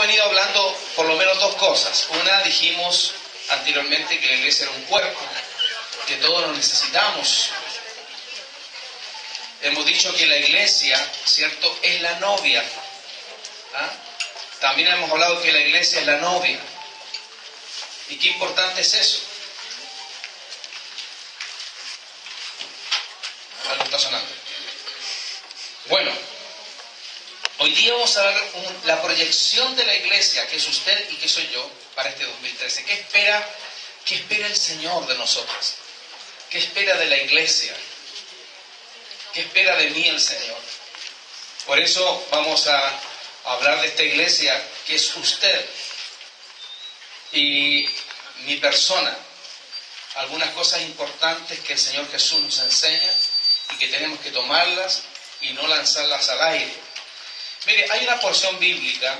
venido hablando por lo menos dos cosas. Una, dijimos anteriormente que la iglesia era un cuerpo, que todos lo necesitamos. Hemos dicho que la iglesia, ¿cierto?, es la novia. ¿Ah? También hemos hablado que la iglesia es la novia. ¿Y qué importante es eso? Algo está sonando. Bueno, hoy día vamos a ver la proyección de la iglesia, que es usted y que soy yo, para este 2013. ¿Qué espera el Señor de nosotros? ¿Qué espera de la iglesia? ¿Qué espera de mí el Señor? Por eso vamos a hablar de esta iglesia, que es usted y mi persona. Algunas cosas importantes que el Señor Jesús nos enseña y que tenemos que tomarlas y no lanzarlas al aire. Mire, hay una porción bíblica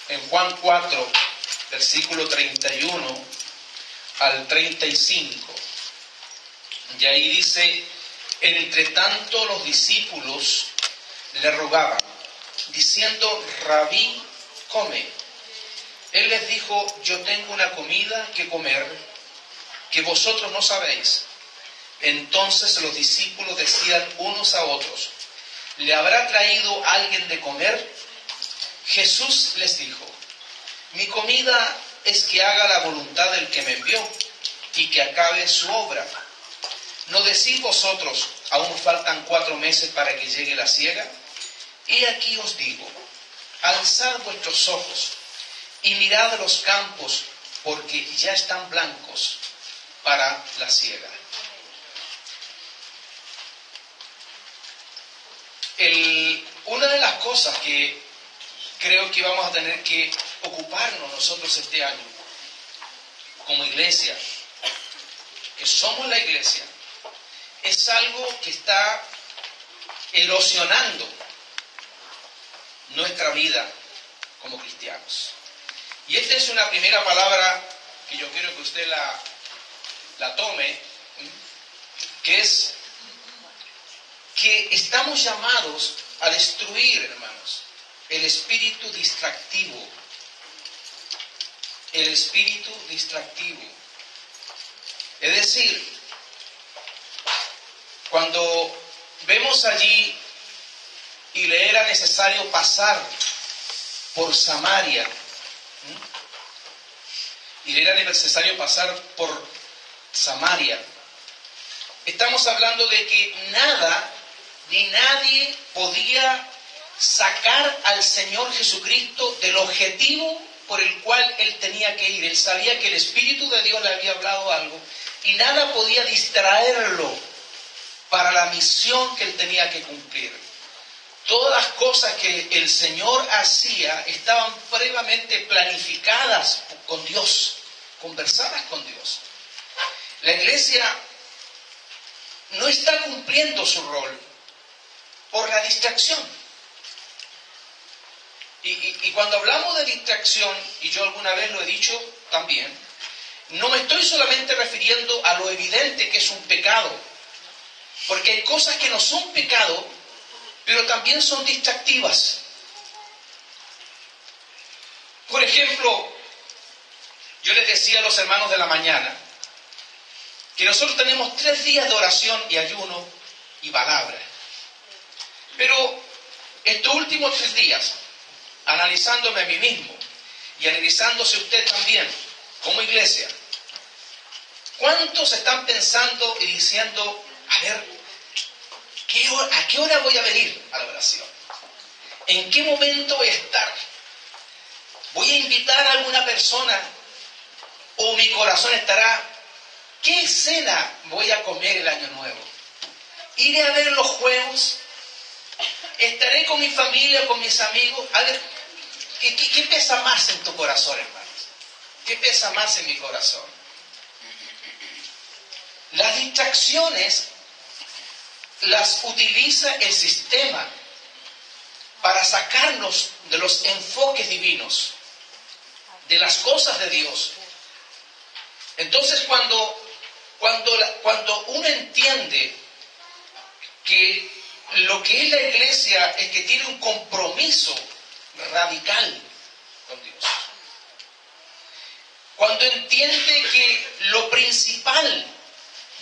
en Juan 4, versículo 31 al 35. Y ahí dice: entre tanto los discípulos le rogaban, diciendo: Rabí, come. Él les dijo: yo tengo una comida que comer que vosotros no sabéis. Entonces los discípulos decían unos a otros: ¿le habrá traído alguien de comer? Jesús les dijo: mi comida es que haga la voluntad del que me envió y que acabe su obra. ¿No decís vosotros: aún faltan 4 meses para que llegue la siega? He aquí os digo: alzad vuestros ojos y mirad los campos, porque ya están blancos para la siega. Una de las cosas que creo que vamos a tener que ocuparnos nosotros este año, como iglesia, que somos la iglesia, es algo que está erosionando nuestra vida como cristianos. Y esta es una primera palabra que yo quiero que usted la tome, que es que estamos llamados a destruir, hermanos, el espíritu distractivo. El espíritu distractivo. Es decir, cuando vemos allí y le era necesario pasar por Samaria, y le era necesario pasar por Samaria, estamos hablando de que nada ni nadie podía sacar al Señor Jesucristo del objetivo por el cual Él tenía que ir. Él sabía que el Espíritu de Dios le había hablado algo y nada podía distraerlo para la misión que Él tenía que cumplir. Todas las cosas que el Señor hacía estaban previamente planificadas con Dios, conversadas con Dios. La iglesia no está cumpliendo su rol por la distracción. Y cuando hablamos de distracción, y yo alguna vez lo he dicho también, no me estoy solamente refiriendo a lo evidente que es un pecado, porque hay cosas que no son pecado, pero también son distractivas. Por ejemplo, yo les decía a los hermanos de la mañana que nosotros tenemos 3 días de oración y ayuno y palabra. Pero estos últimos 3 días, analizándome a mí mismo y analizándose usted también como iglesia, ¿cuántos están pensando y diciendo: a ver, ¿a qué hora voy a venir a la oración? ¿En qué momento voy a estar? ¿Voy a invitar a alguna persona? ¿O mi corazón estará: ¿qué cena voy a comer el año nuevo? ¿Iré a ver los juegos? ¿Estaré con mi familia o con mis amigos? A ver, ¿qué pesa más en tu corazón, hermanos? ¿Qué pesa más en mi corazón? Las distracciones las utiliza el sistema para sacarnos de los enfoques divinos, de las cosas de Dios. Entonces, cuando uno entiende que lo que es la iglesia es que tiene un compromiso radical con Dios. Cuando entiende que lo principal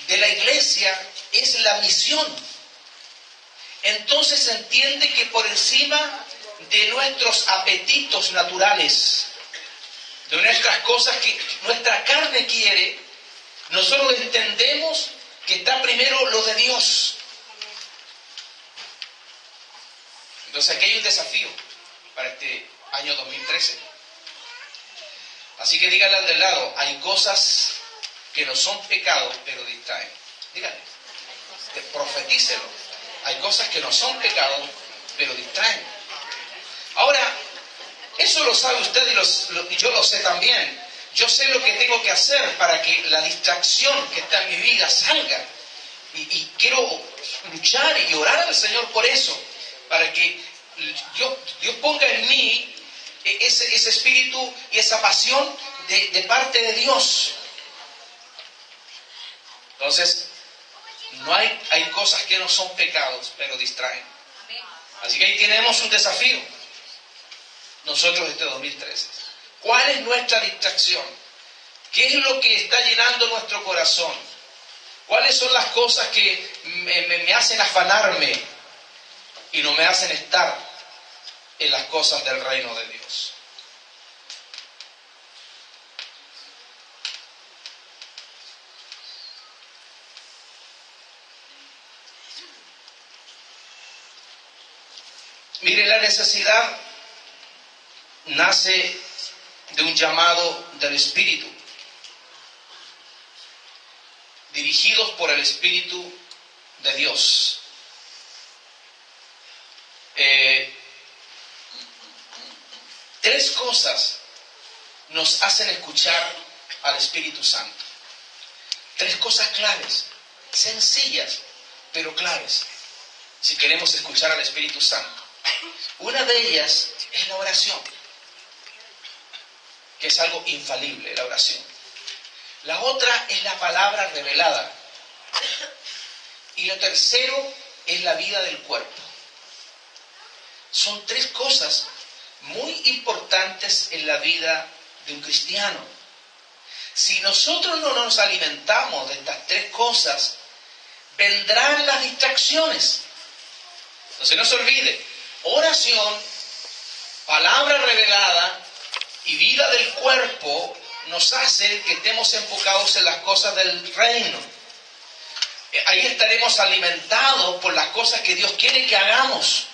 de la iglesia es la misión, entonces entiende que por encima de nuestros apetitos naturales, de nuestras cosas que nuestra carne quiere, nosotros entendemos que está primero lo de Dios. Entonces aquí hay un desafío para este año 2013. Así que díganle al del lado, hay cosas que no son pecados, pero distraen. Díganle, profetícelo. Hay cosas que no son pecados, pero distraen. Ahora, eso lo sabe usted y yo lo sé también. Yo sé lo que tengo que hacer para que la distracción que está en mi vida salga. Y quiero luchar y orar al Señor por eso, para que Dios ponga en mí ese espíritu y esa pasión de parte de Dios. Entonces, hay cosas que no son pecados, pero distraen. Así que ahí tenemos un desafío. Nosotros este 2013. ¿Cuál es nuestra distracción? ¿Qué es lo que está llenando nuestro corazón? ¿Cuáles son las cosas que me hacen afanarme y no me hacen estar en las cosas del reino de Dios? Mire, la necesidad nace de un llamado del Espíritu, dirigidos por el Espíritu de Dios. Tres cosas nos hacen escuchar al Espíritu Santo. Tres cosas claves, sencillas, pero claves, si queremos escuchar al Espíritu Santo. Una de ellas es la oración, que es algo infalible, la oración. La otra es la palabra revelada. Y lo tercero es la vida del cuerpo. Son tres cosas muy importantes en la vida de un cristiano. Si nosotros no nos alimentamos de estas tres cosas, vendrán las distracciones. Entonces no se olvide, oración, palabra revelada y vida del cuerpo nos hace que estemos enfocados en las cosas del reino. Ahí estaremos alimentados por las cosas que Dios quiere que hagamos.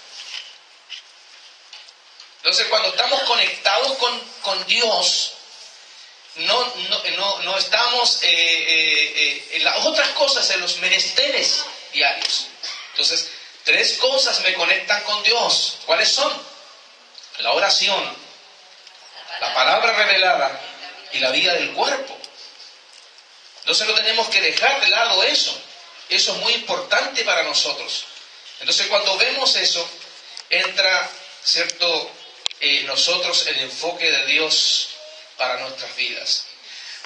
Entonces, cuando estamos conectados con Dios, no estamos en las otras cosas, en los menesteres diarios. Entonces, tres cosas me conectan con Dios. ¿Cuáles son? La oración, la palabra revelada y la vida del cuerpo. Entonces no tenemos que dejar de lado eso. Eso es muy importante para nosotros. Entonces cuando vemos eso, entra, ¿cierto?, nosotros el enfoque de Dios para nuestras vidas.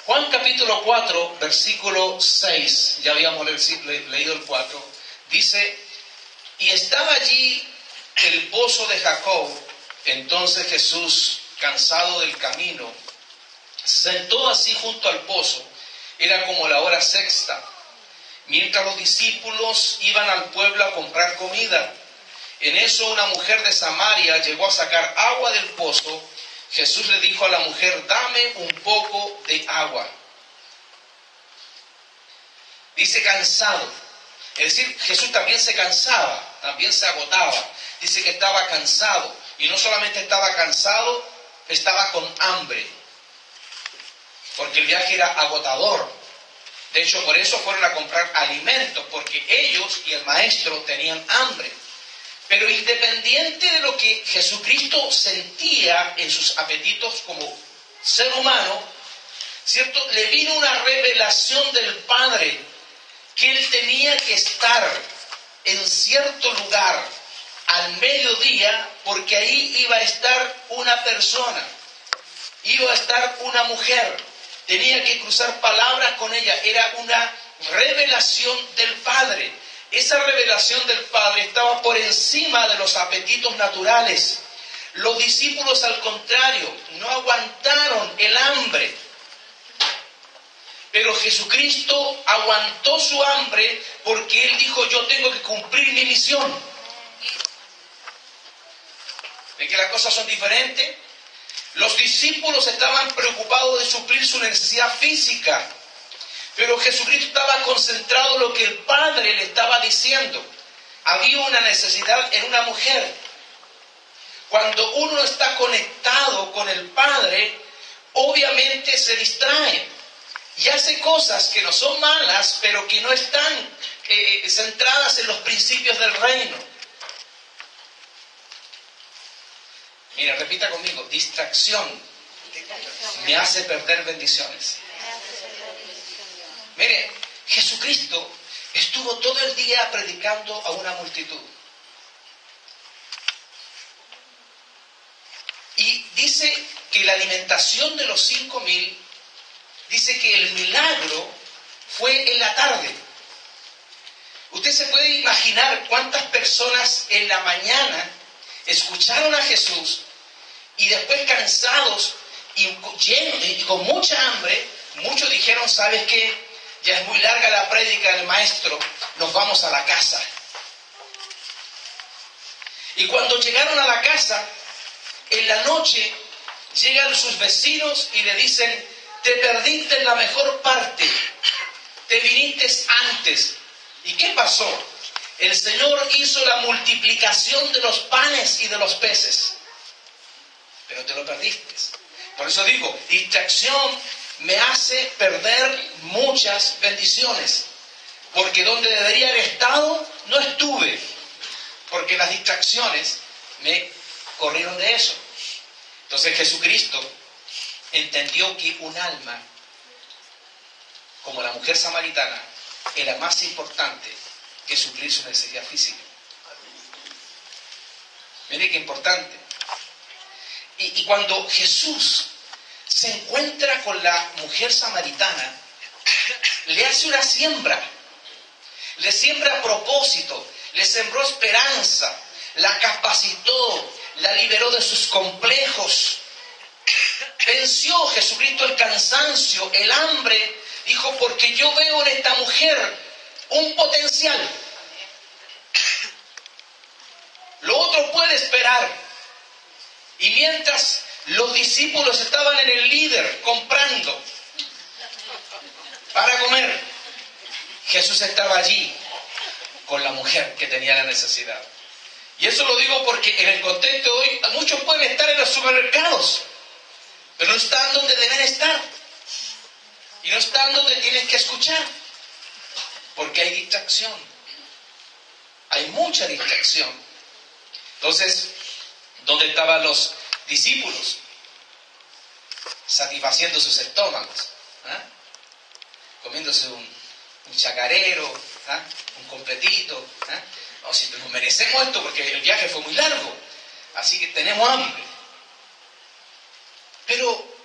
Juan capítulo 4, versículo 6, ya habíamos leído el 4, dice: y estaba allí el pozo de Jacob. Entonces Jesús, cansado del camino, se sentó así junto al pozo. Era como la hora sexta, mientras los discípulos iban al pueblo a comprar comida. En eso una mujer de Samaria llegó a sacar agua del pozo. Jesús le dijo a la mujer: dame un poco de agua. Dice cansado. Es decir, Jesús también se cansaba, también se agotaba. Dice que estaba cansado. Y no solamente estaba cansado, estaba con hambre. Porque el viaje era agotador. De hecho, por eso fueron a comprar alimentos, porque ellos y el maestro tenían hambre. Pero independiente de lo que Jesucristo sentía en sus apetitos como ser humano, ¿cierto?, le vino una revelación del Padre que él tenía que estar en cierto lugar al mediodía, porque ahí iba a estar una persona, iba a estar una mujer, tenía que cruzar palabras con ella. Era una revelación del Padre. Esa revelación del Padre estaba por encima de los apetitos naturales. Los discípulos, al contrario, no aguantaron el hambre. Pero Jesucristo aguantó su hambre porque Él dijo, yo tengo que cumplir mi misión. ¿Ven que las cosas son diferentes? Los discípulos estaban preocupados de suplir su necesidad física, pero Jesucristo estaba concentrado en lo que el Padre le estaba diciendo. Había una necesidad en una mujer. Cuando uno está conectado con el Padre, obviamente se distrae y hace cosas que no son malas, pero que no están centradas en los principios del reino. Mira, repita conmigo, distracción me hace perder bendiciones. Mire, Jesucristo estuvo todo el día predicando a una multitud. Y dice que la alimentación de los 5,000, dice que el milagro fue en la tarde. Usted se puede imaginar cuántas personas en la mañana escucharon a Jesús y después cansados y con mucha hambre, muchos dijeron, ¿sabes qué? Ya es muy larga la prédica del maestro, nos vamos a la casa. Y cuando llegaron a la casa, en la noche, llegan sus vecinos y le dicen, te perdiste la mejor parte, te viniste antes. ¿Y qué pasó? El Señor hizo la multiplicación de los panes y de los peces, pero te lo perdiste. Por eso digo, distracción me hace perder muchas bendiciones, porque donde debería haber estado, no estuve, porque las distracciones me corrieron de eso. Entonces Jesucristo entendió que un alma, como la mujer samaritana, era más importante que suplir su necesidad física. Mire qué importante. Y cuando Jesús se encuentra con la mujer samaritana, le hace una siembra, le siembra a propósito, le sembró esperanza, la capacitó, la liberó de sus complejos. Venció Jesucristo el cansancio, el hambre, dijo, porque yo veo en esta mujer un potencial. Lo otro puede esperar. Y mientras los discípulos estaban en el líder comprando para comer, Jesús estaba allí con la mujer que tenía la necesidad. Y eso lo digo porque en el contexto de hoy muchos pueden estar en los supermercados, pero no están donde deben estar. Y no están donde tienen que escuchar. Porque hay distracción. Hay mucha distracción. Entonces, ¿dónde estaban los discípulos? Satisfaciendo sus estómagos. Comiéndose un chacarero, un completito. No, si nos merecemos esto porque el viaje fue muy largo. Así que tenemos hambre. Pero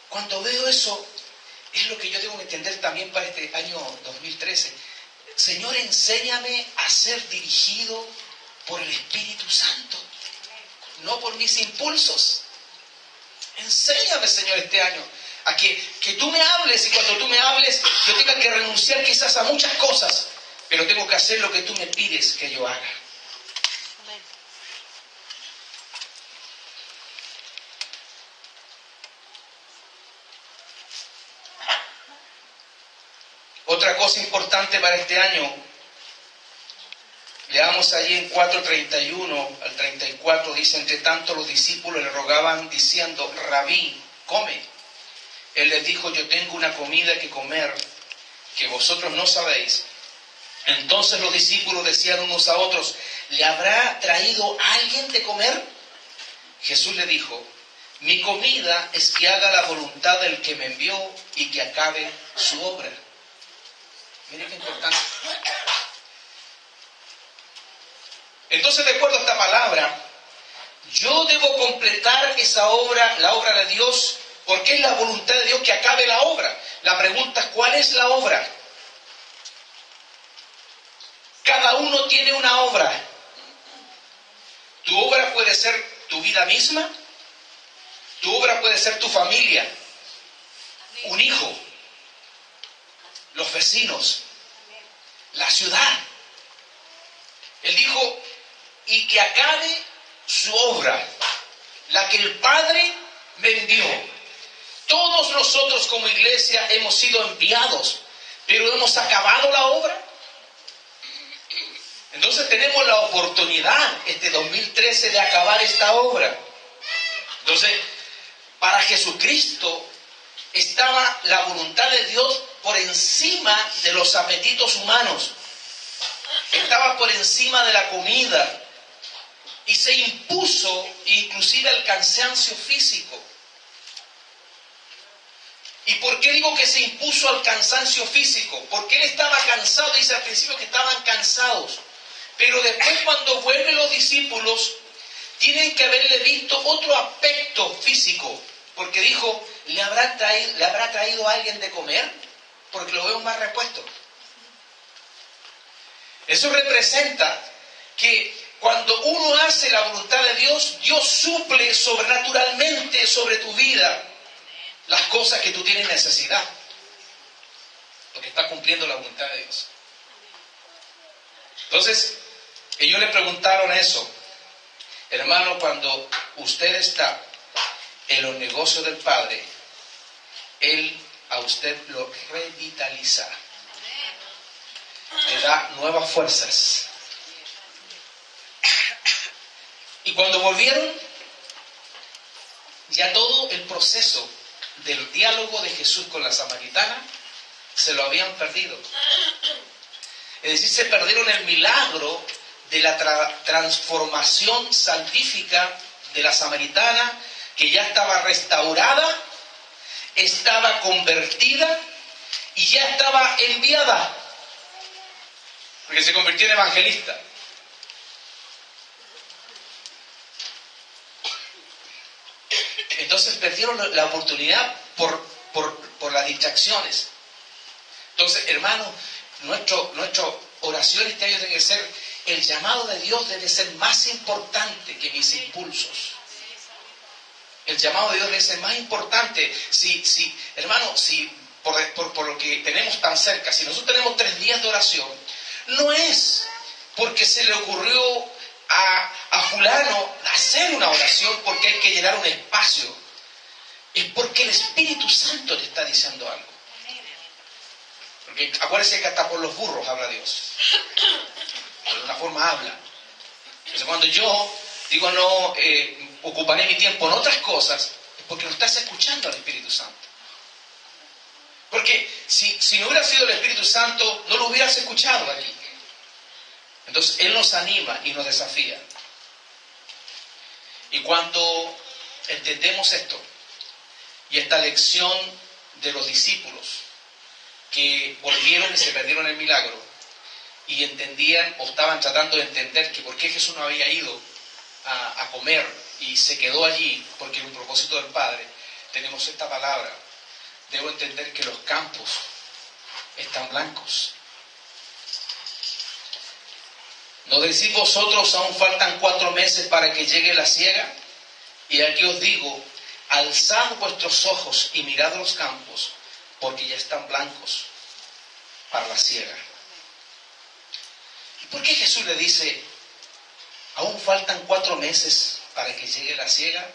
cuando veo eso, es lo que yo tengo que entender también para este año 2013. Señor, enséñame a ser dirigido por el Espíritu Santo, no por mis impulsos. Enséñame, Señor, este año a que tú me hables, y cuando tú me hables yo tenga que renunciar quizás a muchas cosas, pero tengo que hacer lo que tú me pides que yo haga. Otra cosa importante para este año, leamos allí en 4:31 al 34, dice, entre tanto los discípulos le rogaban diciendo, Rabí, come. Él les dijo, yo tengo una comida que comer que vosotros no sabéis. Entonces los discípulos decían unos a otros, ¿le habrá traído alguien de comer? Jesús le dijo, mi comida es que haga la voluntad del que me envió y que acabe su obra. Mire qué importante. Entonces, de acuerdo a esta palabra, yo debo completar esa obra, la obra de Dios, porque es la voluntad de Dios que acabe la obra. La pregunta es, ¿cuál es la obra? Cada uno tiene una obra. Tu obra puede ser tu vida misma. Tu obra puede ser tu familia, un hijo, los vecinos, la ciudad. Él dijo, y que acabe su obra, la que el Padre me envió. Todos nosotros como iglesia hemos sido enviados, pero hemos acabado la obra. Entonces tenemos la oportunidad, este 2013, de acabar esta obra. Entonces, para Jesucristo estaba la voluntad de Dios por encima de los apetitos humanos. Estaba por encima de la comida. Y se impuso inclusive el cansancio físico. ¿Y por qué digo que se impuso al cansancio físico? Porque él estaba cansado, dice al principio que estaban cansados. Pero después, cuando vuelven los discípulos, tienen que haberle visto otro aspecto físico. Porque dijo, ¿le habrá traído a alguien de comer? Porque lo veo más repuesto. Eso representa que cuando uno hace la voluntad de Dios, Dios suple sobrenaturalmente sobre tu vida las cosas que tú tienes necesidad. Porque está cumpliendo la voluntad de Dios. Entonces, ellos le preguntaron eso. Hermano, cuando usted está en los negocios del Padre, Él a usted lo revitaliza. Le da nuevas fuerzas. Y cuando volvieron, ya todo el proceso del diálogo de Jesús con la samaritana se lo habían perdido. Es decir, se perdieron el milagro de la transformación salvífica de la samaritana, que ya estaba restaurada, estaba convertida y ya estaba enviada, porque se convirtió en evangelista. Entonces perdieron la oportunidad por las distracciones. Entonces, hermano, nuestra oración este año tiene que ser, el llamado de Dios debe ser más importante que mis impulsos. El llamado de Dios debe ser más importante. Hermano, por lo que tenemos tan cerca, si nosotros tenemos 3 días de oración, no es porque se le ocurrió a fulano hacer una oración porque hay que llenar un espacio. Es porque el Espíritu Santo te está diciendo algo. Porque acuérdense que hasta por los burros habla Dios. De alguna forma habla. Entonces cuando yo digo no ocuparé mi tiempo en otras cosas, es porque lo estás escuchando al Espíritu Santo. Porque si no hubiera sido el Espíritu Santo, no lo hubieras escuchado aquí. Entonces Él nos anima y nos desafía. Y cuando entendemos esto, y esta lección de los discípulos que volvieron y se perdieron el milagro, y entendían o estaban tratando de entender que por qué Jesús no había ido a comer y se quedó allí porque era un propósito del Padre, tenemos esta palabra. Debo entender que los campos están blancos. ¿No decís vosotros aún faltan 4 meses para que llegue la siega? Y aquí os digo, alzad vuestros ojos y mirad los campos, porque ya están blancos para la siega. ¿Y por qué Jesús le dice, aún faltan 4 meses para que llegue la siega?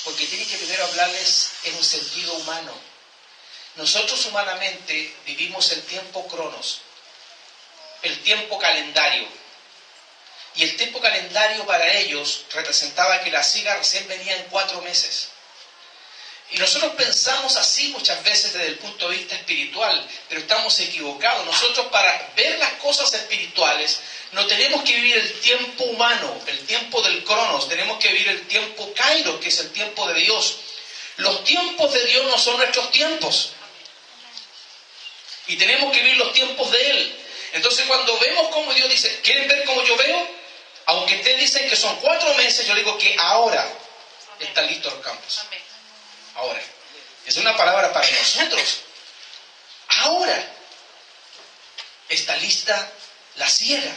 Porque tiene que primero hablarles en un sentido humano. Nosotros humanamente vivimos el tiempo cronos, el tiempo calendario. Y el tiempo calendario para ellos representaba que la siega recién venía en 4 meses. Y nosotros pensamos así muchas veces desde el punto de vista espiritual, pero estamos equivocados. Nosotros, para ver las cosas espirituales, no tenemos que vivir el tiempo humano, el tiempo del cronos, tenemos que vivir el tiempo kairos, que es el tiempo de Dios. Los tiempos de Dios no son nuestros tiempos. Y tenemos que vivir los tiempos de Él. Entonces, cuando vemos cómo Dios dice, ¿quieren ver cómo yo veo? Aunque ustedes dicen que son 4 meses, yo digo que ahora están listos los campos. Ahora. Es una palabra para nosotros. Ahora está lista la siega.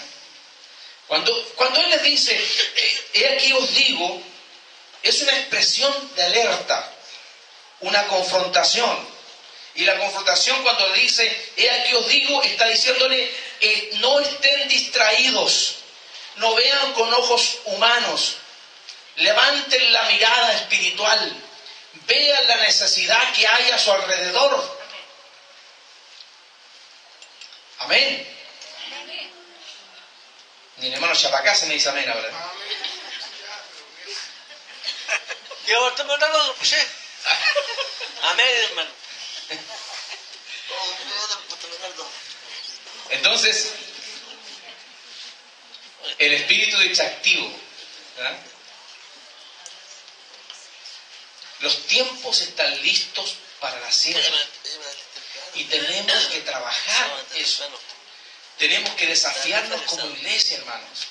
Cuando Él les dice, he aquí os digo, es una expresión de alerta, una confrontación. Y la confrontación, cuando le dice, he aquí os digo, está diciéndole, no estén distraídos, no vean con ojos humanos, levanten la mirada espiritual, vean la necesidad que hay a su alrededor. Amén. Ni el hermano Chapacá me dice amén ahora. Yo te mando lo que amén, hermano. Entonces, el espíritu distractivo, ¿verdad? Los tiempos están listos para la siembra y tenemos que trabajar eso. Tenemos que desafiarnos como iglesia, hermanos.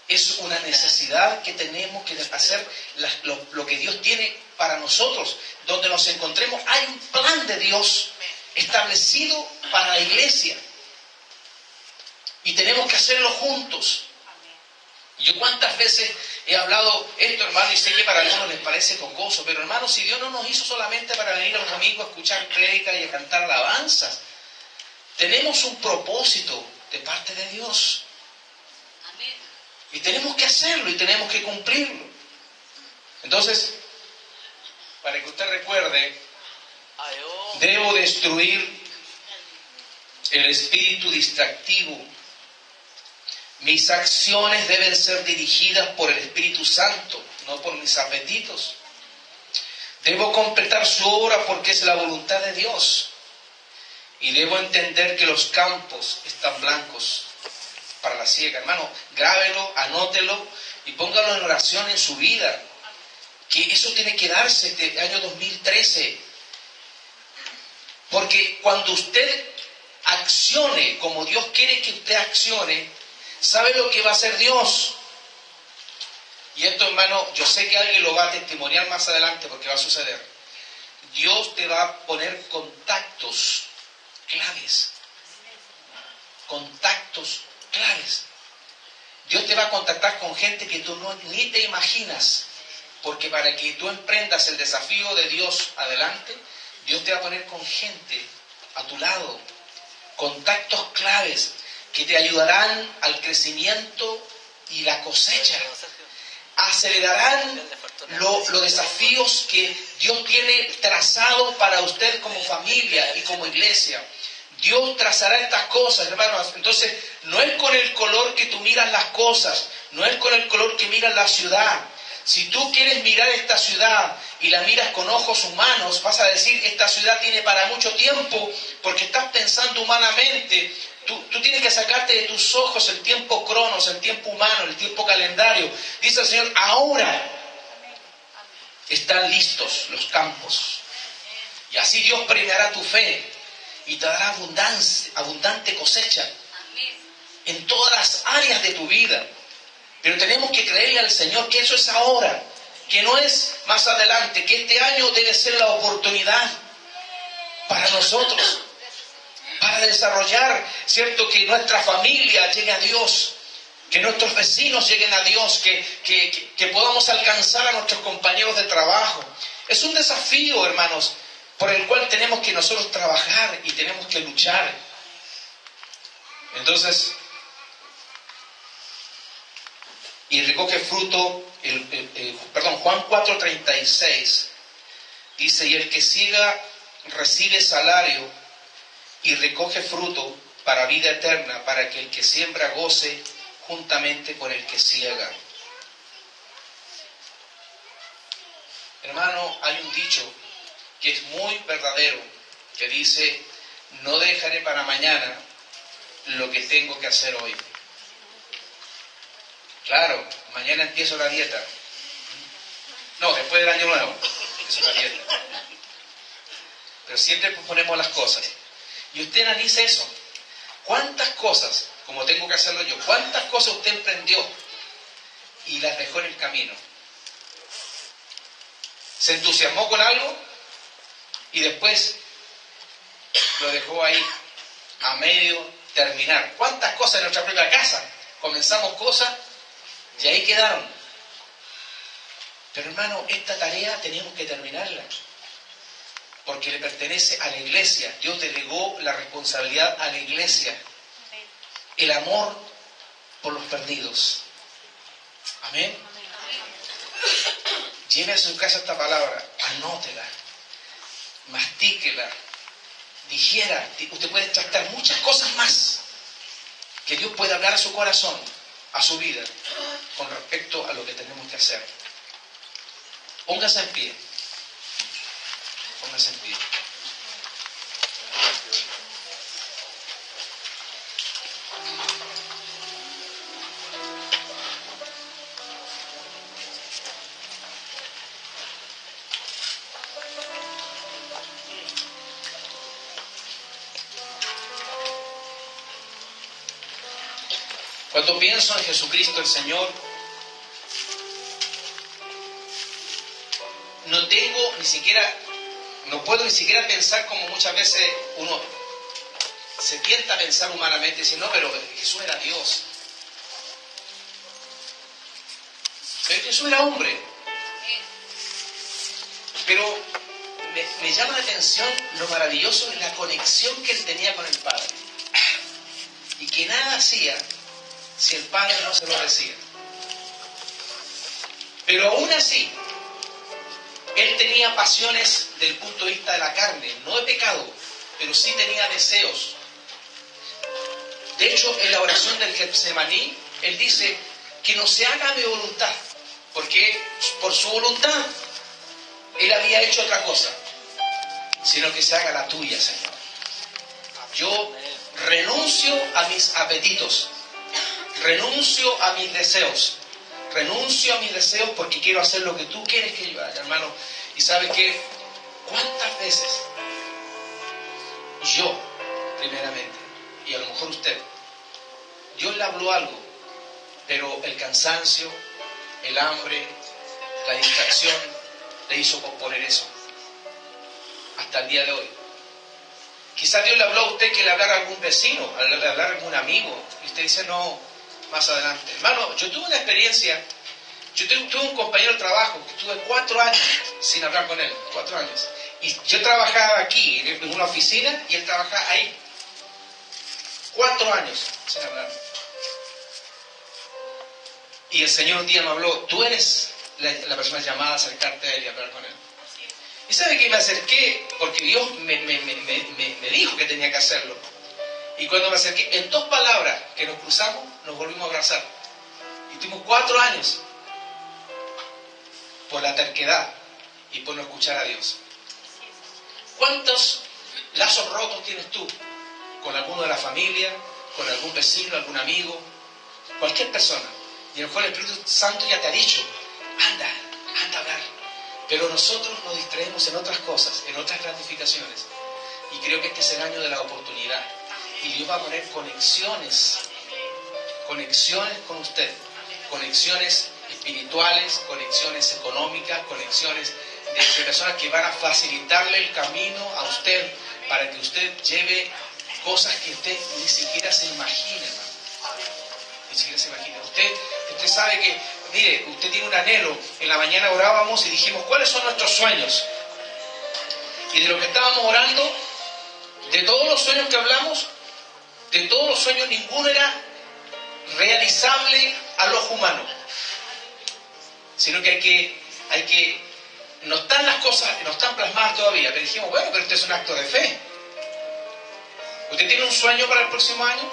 Es una necesidad que tenemos que hacer lo que Dios tiene para nosotros. Donde nos encontremos, hay un plan de Dios establecido para la iglesia. Y tenemos que hacerlo juntos. Yo cuántas veces he hablado esto, hermano, y sé que para algunos les parece jocoso, pero hermano, si Dios no nos hizo solamente para venir los domingos a escuchar prédicas y a cantar alabanzas, tenemos un propósito de parte de Dios. Y tenemos que hacerlo y tenemos que cumplirlo. Entonces, para que usted recuerde, debo destruir el espíritu distractivo. Mis acciones deben ser dirigidas por el Espíritu Santo, no por mis apetitos. Debo completar su obra porque es la voluntad de Dios. Y debo entender que los campos están blancos para la siega. Hermano, grábelo, anótelo y póngalo en oración en su vida. Que eso tiene que darse este año 2013. Porque cuando usted accione como Dios quiere que usted accione, ¿sabe lo que va a hacer Dios? Y esto, hermano, yo sé que alguien lo va a testimoniar más adelante porque va a suceder. Dios te va a poner contactos claves. Contactos claves. Dios te va a contactar con gente que tú ni te imaginas. Porque para que tú emprendas el desafío de Dios adelante, Dios te va a poner con gente a tu lado. Contactos claves que te ayudarán al crecimiento y la cosecha. Acelerarán los desafíos que Dios tiene trazados para usted como familia y como iglesia. Dios trazará estas cosas, hermanos. Entonces, no es con el color que tú miras las cosas, no es con el color que miras la ciudad. Si tú quieres mirar esta ciudad y la miras con ojos humanos, vas a decir, esta ciudad tiene para mucho tiempo, porque estás pensando humanamente. Tú tienes que sacarte de tus ojos el tiempo cronos, el tiempo humano, el tiempo calendario. Dice el Señor, ahora están listos los campos. Y así Dios premiará tu fe y te dará abundante cosecha en todas las áreas de tu vida. Pero tenemos que creerle al Señor que eso es ahora, que no es más adelante, que este año debe ser la oportunidad para nosotros, para desarrollar, ¿cierto? Que nuestra familia llegue a Dios, que nuestros vecinos lleguen a Dios, que podamos alcanzar a nuestros compañeros de trabajo. Es un desafío, hermanos, por el cual tenemos que nosotros trabajar y tenemos que luchar. Entonces, y recoge fruto, Juan 4:36 dice, y el que siega recibe salario y recoge fruto para vida eterna, para que el que siembra goce juntamente con el que siega. Hermano, hay un dicho que es muy verdadero, que dice, no dejaré para mañana lo que tengo que hacer hoy. Claro, mañana empiezo la dieta. No, después del año nuevo, empiezo la dieta. Pero siempre posponemos las cosas. Y usted analice eso. ¿Cuántas cosas, como tengo que hacerlo yo, cuántas cosas usted emprendió y las dejó en el camino? Se entusiasmó con algo y después lo dejó ahí a medio terminar. ¿Cuántas cosas en nuestra propia casa? Comenzamos cosas y ahí quedaron. Pero hermano, esta tarea tenemos que terminarla, porque le pertenece a la iglesia. Dios delegó la responsabilidad a la iglesia. El amor por los perdidos. Amén. Lleve a su casa esta palabra, anótela, mastíquela, digiera. Usted puede tratar muchas cosas más que Dios puede hablar a su corazón, a su vida, con respecto a lo que tenemos que hacer. Póngase en pie. Póngase en pie. Cuando pienso en Jesucristo el Señor, no puedo ni siquiera pensar como muchas veces uno se tienta a pensar humanamente y decir, no, pero Jesús era Dios. Pero Jesús era hombre. Pero me llama la atención lo maravilloso de la conexión que él tenía con el Padre. Y que nada hacía si el Padre no se lo decía. Pero aún así, él tenía pasiones del punto de vista de la carne, no de pecado, pero sí tenía deseos. De hecho, en la oración del Getsemaní, él dice que no se haga mi voluntad, porque por su voluntad él había hecho otra cosa, sino que se haga la tuya, Señor. Yo renuncio a mis apetitos, renuncio a mis deseos, porque quiero hacer lo que tú quieres que yo haga, hermano. Y ¿sabes qué? ¿Cuántas veces yo, primeramente, y a lo mejor usted, Dios le habló algo, pero el cansancio, el hambre, la distracción le hizo posponer eso hasta el día de hoy? Quizás Dios le habló a usted que le hablara a algún vecino, le hablara a algún amigo, y usted dice no, más adelante. Hermano, yo tuve una experiencia. Yo tuve un compañero de trabajo que estuve 4 años sin hablar con él, 4 años. Y yo trabajaba aquí, en una oficina, y él trabajaba ahí. 4 años sin hablar. Y el Señor un día me habló, tú eres la persona llamada a acercarte a él y hablar con él. ¿Y sabe qué? Me acerqué, porque Dios me dijo que tenía que hacerlo. Y cuando me acerqué, en 2 palabras que nos cruzamos, nos volvimos a abrazar. Y tuvimos 4 años. Por la terquedad y por no escuchar a Dios. ¿Cuántos lazos rotos tienes tú? Con alguno de la familia, con algún vecino, algún amigo, cualquier persona. Y a lo mejor el Espíritu Santo ya te ha dicho, anda a hablar. Pero nosotros nos distraemos en otras cosas, en otras gratificaciones. Y creo que este es el año de la oportunidad. Y Dios va a poner conexiones con usted, conexiones espirituales, conexiones económicas, conexiones de personas que van a facilitarle el camino a usted para que usted lleve cosas que usted ni siquiera se imagina, hermano. Ni siquiera se imagina. Usted sabe que, mire, usted tiene un anhelo. En la mañana orábamos y dijimos, ¿cuáles son nuestros sueños? Y de lo que estábamos orando, de todos los sueños que hablamos, de todos los sueños, ninguno era realizable al ojo humano. Sino que hay que, no están las cosas, no están plasmadas todavía. Pero dijimos, bueno, pero este es un acto de fe. ¿Usted tiene un sueño para el próximo año?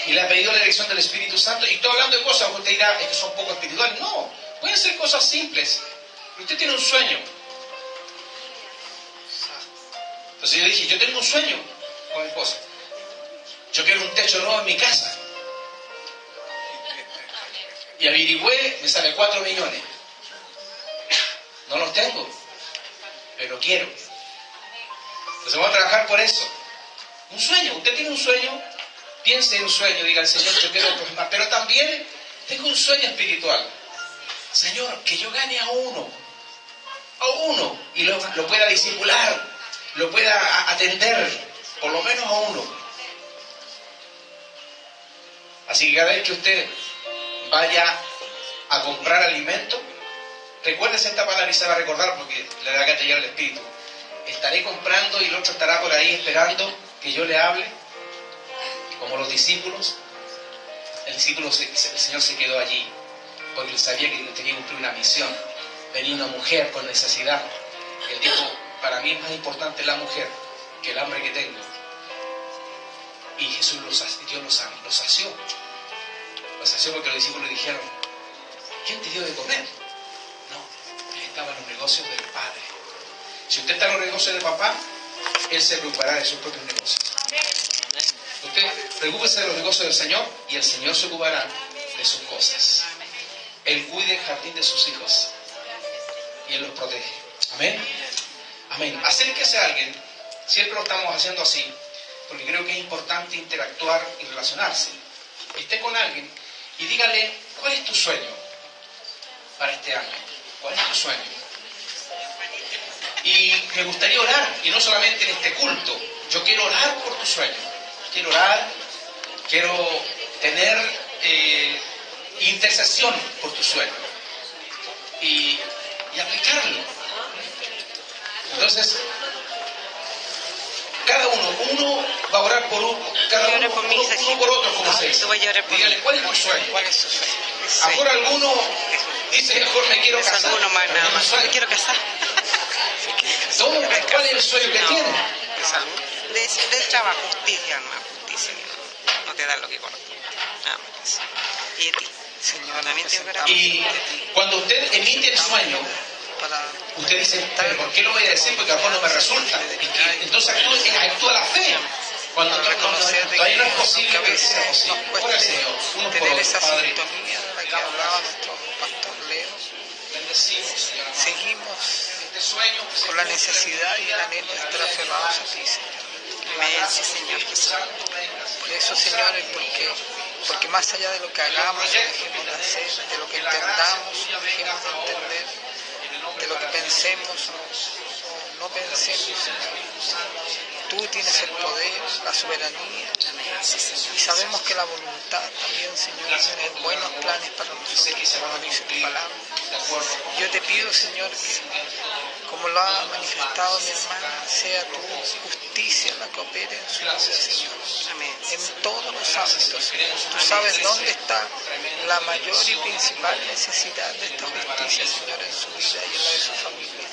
Y le ha pedido la dirección del Espíritu Santo. Y estoy hablando de cosas, usted dirá, es que son poco espirituales. No, pueden ser cosas simples. Pero usted tiene un sueño. Entonces yo dije, yo tengo un sueño con mi esposa. Yo quiero un techo nuevo en mi casa. Y averigüé, me sale 4 millones. No los tengo, pero quiero. Entonces vamos a trabajar por eso. Un sueño, usted tiene un sueño, piense en un sueño, diga al Señor, yo quiero más. Pero también tengo un sueño espiritual. Señor, que yo gane a uno, y lo pueda disipular, lo pueda atender, por lo menos a uno. Así que cada vez que usted vaya a comprar alimento, recuérdese esta palabra y se va a recordar porque le da gatillar el espíritu. Estaré comprando y el otro estará por ahí esperando que yo le hable, como los discípulos. El Señor se quedó allí porque él sabía que tenía que cumplir una misión. Venía una mujer con necesidad. Él dijo, para mí es más importante la mujer que el hambre que tengo. Y Dios lo sació. Lo sació porque los discípulos le dijeron, ¿quién te dio de comer? No, él estaba en los negocios del Padre. Si usted está en los negocios de papá, él se preocupará de sus propios negocios. Usted preocúpese de los negocios del Señor y el Señor se ocupará de sus cosas. Él cuida el jardín de sus hijos y Él los protege. Amén. Amén. Acérquese a alguien. Siempre lo estamos haciendo así, porque creo que es importante interactuar y relacionarse. Esté con alguien y dígale, ¿cuál es tu sueño para este año? ¿Cuál es tu sueño? Y me gustaría orar, y no solamente en este culto. Yo quiero orar por tu sueño. Quiero orar, quiero tener intercesión por tu sueño. Y aplicarlo. Entonces, cada uno va a orar por uno, uno por otro, como se dice. Dígale, ¿cuál es tu sueño? ¿Cuál es tu sueño? Ahora alguno dice, mejor me quiero casar. Uno más, nada más. Me quiero casar. ¿Cuál es el sueño que tiene? De salud. Del trabajo, justicia, hermano, justicia. No te dan lo que corresponde. Nada más. Y de ti, Señor, también te oramos. Y cuando usted emite el sueño, usted dice, ¿pero por qué lo voy a decir? Porque a lo mejor no me resulta. Entonces actúa la fe. Cuando todavía no es posible, pero sea posible. Por el Señor, uno por tener otro, esa Padre. sintonía de la que hablaba nuestro pastor Leo. Bendecimos, Señor. Seguimos Este sueño con la necesidad y el anhelo de estar aferrados a ti, Señor. Amén, sí, Señor Jesús. Por eso, Señor, es porque más allá de lo que hagamos, dejemos de hacer, de lo que entendamos, dejemos de entender, de lo que pensemos o no pensemos, Señor. Tú tienes el poder, la soberanía, y sabemos que la voluntad también, Señor, tiene buenos planes para nosotros, como dice tu palabra. Yo te pido, Señor, que como lo ha manifestado mi hermana, sea tu justicia la que opere en su vida, Señor. Amén. En todos los ámbitos, Señor. Tú sabes dónde está la mayor y principal necesidad de esta justicia, Señor, en su vida y en la de su familia.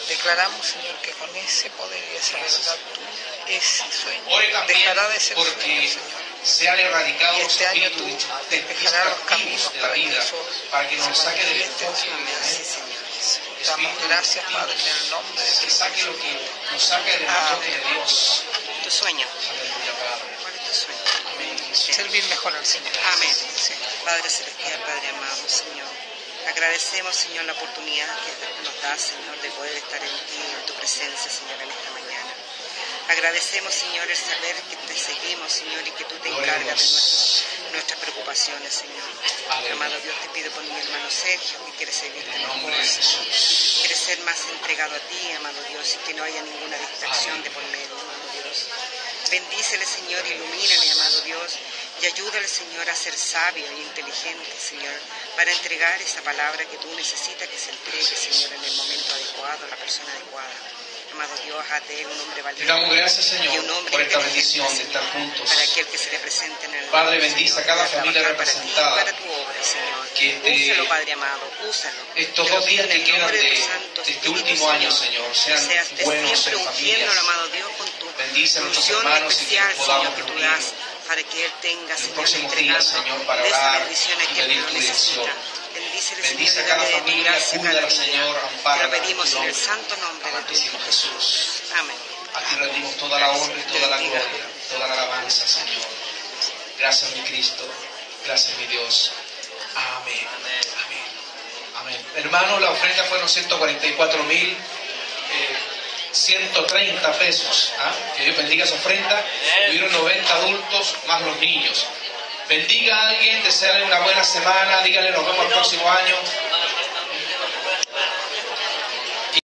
Declaramos, Señor, que con ese poder y esa verdad tuya, ese sueño dejará de ser sueño, Señor. sean erradicados Y los este año espíritus tú despejará los caminos de la vida para que nos saque del enfoque. Damos gracias, Padre, en el nombre de Que Jesús. saque lo que nos saque del enfoque de Dios. Tu sueño. Aleluya, Padre. ¿Cuál es tu sueño? Amén, Jesús. Servir mejor al Señor. Amén. Sí. Padre Celestial, Padre amado, Señor. Agradecemos, Señor, la oportunidad que nos da, Señor, de poder estar en ti, en tu presencia, Señor, en esta mañana. Agradecemos, Señor, el saber que te seguimos, Señor, y que tú te Gloria a encargas Dios. de nuestras preocupaciones, Señor. Aleluya. Amado Dios, te pido por mi hermano Sergio, que quiere seguirte En el mejor, nombre de Jesús. quiere ser más entregado a ti, amado Dios, y que no haya ninguna distracción de por medio, amado Dios. Bendícele, Señor, ilumínale, amado Dios, y ayúdale, Señor, a ser sabio y inteligente, Señor, para entregar esa palabra que tú necesitas que se entregue, Señor, en el momento adecuado, a la persona adecuada. Amado Dios, haz de él un hombre Te valiente damos gracias, y Señor, un hombre por esta inteligente, bendición de estar Señor, juntos. para aquel que se le presente en el Padre, mundo, bendice Señor, a cada para familia trabajar representada. para ti, para tu obra, Señor. Que Úsalo, Padre amado, úsalo. Estos Te lo 2 días pido en que el quedan nombre de tu Santo este Espíritu, último año, Señor, sean seas buenos siempre en ungiéndolo, familias. amado Dios, con tu Bendice a nuestros unción hermanos y que especial, nos podamos Señor, que tú reunir das, para que Él tenga, en los Señor, próximos días, entregando Señor, para de esa orar bendición a y quien pedir lo tu necesita. dirección. Bendícele, Bendice Señor, a cada y dale de tu familia, gracia cuídala, cada día. Señor, Te lo ampárala pedimos en tu en el nombre. santo nombre de tu Amantísimo Hijo. Jesús. Amén. A ti rendimos toda la honra y toda la gloria, toda la alabanza, Señor. Gracias, mi Cristo. Gracias, mi Dios. Amén. Amén. Amén. Hermano, la ofrenda fueron 144.130 pesos. ¿Ah? Que Dios bendiga esa ofrenda. Hubieron 90 adultos más los niños. Bendiga a alguien, desearle una buena semana, dígale nos vemos el próximo año.